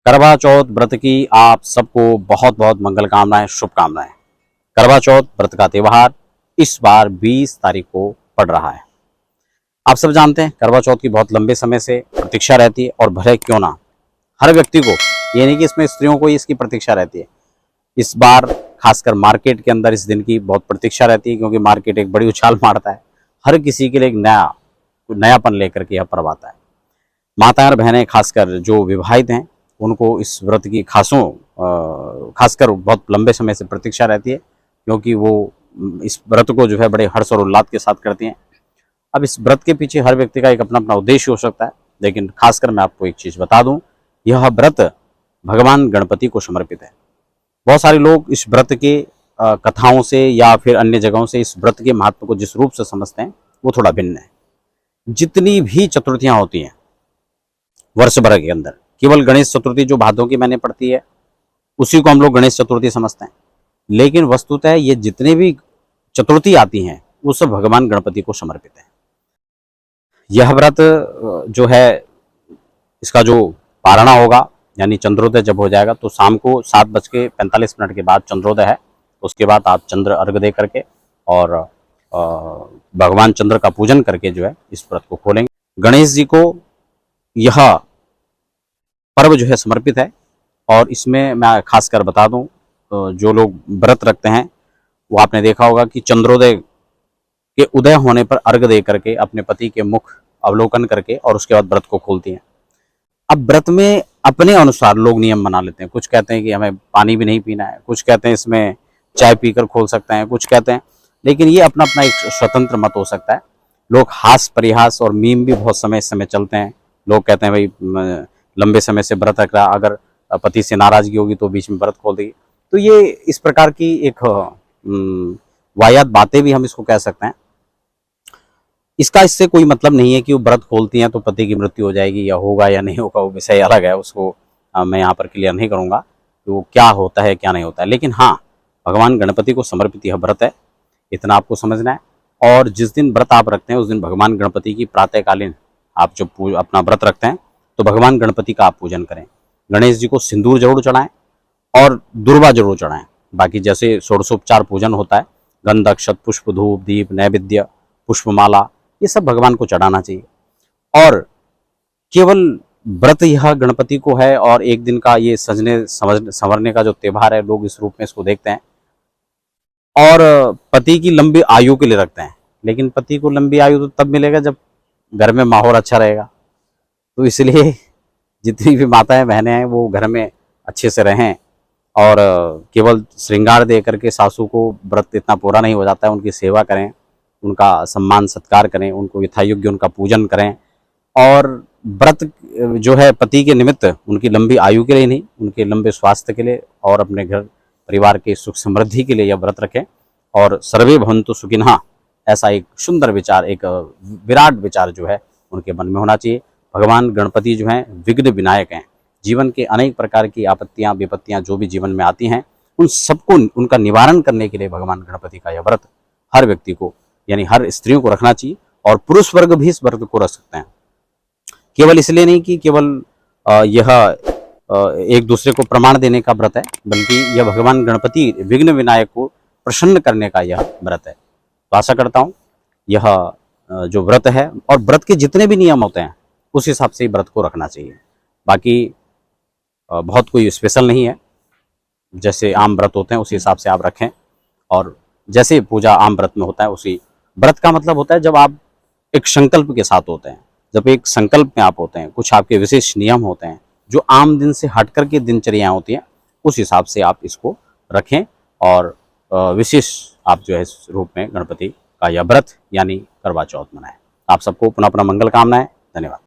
करवा चौथ व्रत की आप सबको बहुत बहुत मंगल कामनाएं, शुभकामनाएं। करवा चौथ व्रत का त्यौहार इस बार 20 तारीख को पड़ रहा है। आप सब जानते हैं करवा चौथ की बहुत लंबे समय से प्रतीक्षा रहती है, और भले क्यों ना हर व्यक्ति को, ये नहीं कि इसमें स्त्रियों को ही इसकी प्रतीक्षा रहती है। इस बार खासकर मार्केट के अंदर इस दिन की बहुत प्रतीक्षा रहती है, क्योंकि मार्केट एक बड़ी उछाल मारता है। हर किसी के लिए एक नयापन लेकर के यह पर्व आता है। माताएं और बहनें खासकर जो विवाहित हैं उनको इस व्रत की खासकर बहुत लंबे समय से प्रतीक्षा रहती है, क्योंकि वो इस व्रत को जो है बड़े हर्ष और उल्लास के साथ करती हैं। अब इस व्रत के पीछे हर व्यक्ति का एक अपना अपना उद्देश्य हो सकता है, लेकिन खासकर मैं आपको एक चीज़ बता दूं, यह व्रत भगवान गणपति को समर्पित है। बहुत सारे लोग इस व्रत के कथाओं से या फिर अन्य जगहों से इस व्रत के महत्व को जिस रूप से समझते हैं वो थोड़ा भिन्न है। जितनी भी चतुर्थियाँ होती हैं वर्ष भर के अंदर, केवल गणेश चतुर्थी जो भादों की मैंने पढ़ती है उसी को हम लोग गणेश चतुर्थी समझते हैं, लेकिन वस्तुतः ये जितने भी चतुर्थी आती हैं वो सब भगवान गणपति को समर्पित है। यह व्रत जो है, इसका जो पारणा होगा, यानी चंद्रोदय जब हो जाएगा तो शाम को 7:45 के बाद चंद्रोदय है। उसके बाद आप चंद्र अर्घ दे करके और भगवान चंद्र का पूजन करके जो है इस व्रत को खोलेंगे। गणेश जी को यह पर्व जो है समर्पित है, और इसमें मैं खासकर बता दूं, जो लोग व्रत रखते हैं वो आपने देखा होगा कि चंद्रोदय के उदय होने पर अर्घ दे करके अपने पति के मुख अवलोकन करके और उसके बाद व्रत को खोलती हैं। अब व्रत में अपने अनुसार लोग नियम बना लेते हैं। कुछ कहते हैं कि हमें पानी भी नहीं पीना है, कुछ कहते हैं इसमें चाय पीकर खोल सकते हैं, कुछ कहते हैं, लेकिन ये अपना अपना एक स्वतंत्र मत हो सकता है। लोग हास परिहास और मीम भी बहुत समय चलते हैं। लोग कहते हैं भाई लंबे समय से व्रत रख रहा, अगर पति से नाराजगी होगी तो बीच में व्रत खोल देगी। तो ये इस प्रकार की एक वाहियात बातें भी हम इसको कह सकते हैं। इसका इससे कोई मतलब नहीं है कि वो व्रत खोलती हैं तो पति की मृत्यु हो जाएगी, या होगा या नहीं होगा, वो विषय अलग है। उसको मैं यहाँ पर क्लियर नहीं करूँगा कि वो क्या होता है क्या नहीं होता है। लेकिन हाँ, भगवान गणपति को समर्पित यह व्रत है, इतना आपको समझना है। और जिस दिन व्रत आप रखते हैं उस दिन भगवान गणपति की प्रातःकालीन आप जब अपना व्रत रखते हैं तो भगवान गणपति का आप पूजन करें। गणेश जी को सिंदूर जरूर चढ़ाएं और दुर्वा जरूर चढ़ाएं। बाकी जैसे षोडशोपचार पूजन होता है, गंध अक्षत पुष्प धूप दीप नैवेद्य पुष्पमाला, ये सब भगवान को चढ़ाना चाहिए। और केवल व्रत यह गणपति को है, और एक दिन का ये सजने संवरने का जो त्यौहार है, लोग इस रूप में इसको देखते हैं और पति की लंबी आयु के लिए रखते हैं। लेकिन पति को लंबी आयु तो तब मिलेगा जब घर में माहौल अच्छा रहेगा। तो इसलिए जितनी भी माताएं बहनें हैं वो घर में अच्छे से रहें, और केवल श्रृंगार दे करके सासू को व्रत इतना पूरा नहीं हो जाता है, उनकी सेवा करें, उनका सम्मान सत्कार करें, उनको यथायोग्य उनका पूजन करें। और व्रत जो है पति के निमित्त उनकी लंबी आयु के लिए नहीं, उनके लंबे स्वास्थ्य के लिए और अपने घर परिवार के सुख समृद्धि के लिए यह व्रत रखें। और सर्वे भवन्तु सुखिनः, ऐसा एक सुंदर विचार, एक विराट विचार जो है उनके मन में होना चाहिए। भगवान गणपति जो हैं विघ्न विनायक हैं। जीवन के अनेक प्रकार की आपत्तियां विपत्तियां जो भी जीवन में आती हैं उन सबको उनका निवारण करने के लिए भगवान गणपति का यह व्रत हर व्यक्ति को, यानी हर स्त्रियों को रखना चाहिए, और पुरुष वर्ग भी इस व्रत को रख सकते हैं। केवल इसलिए नहीं कि केवल यह एक दूसरे को प्रमाण देने का व्रत है, बल्कि यह भगवान गणपति विघ्न विनायक को प्रसन्न करने का यह व्रत है। तो आशा करता हूँ यह जो व्रत है, और व्रत के जितने भी नियम होते हैं उस हिसाब से व्रत को रखना चाहिए। बाकी बहुत कोई स्पेशल नहीं है, जैसे आम व्रत होते हैं उसी हिसाब से आप रखें, और जैसे पूजा आम व्रत में होता है उसी व्रत का मतलब होता है जब आप एक संकल्प के साथ होते हैं, जब एक संकल्प में आप होते हैं, कुछ आपके विशेष नियम होते हैं जो आम दिन से हट करके दिनचर्या होती हैं, उस हिसाब से आप इसको रखें। और विशेष आप जो है इस रूप में गणपति का यह व्रत यानी करवा चौथ मनाएं। आप सबको पुनः पुनः मंगल कामनाएं। धन्यवाद।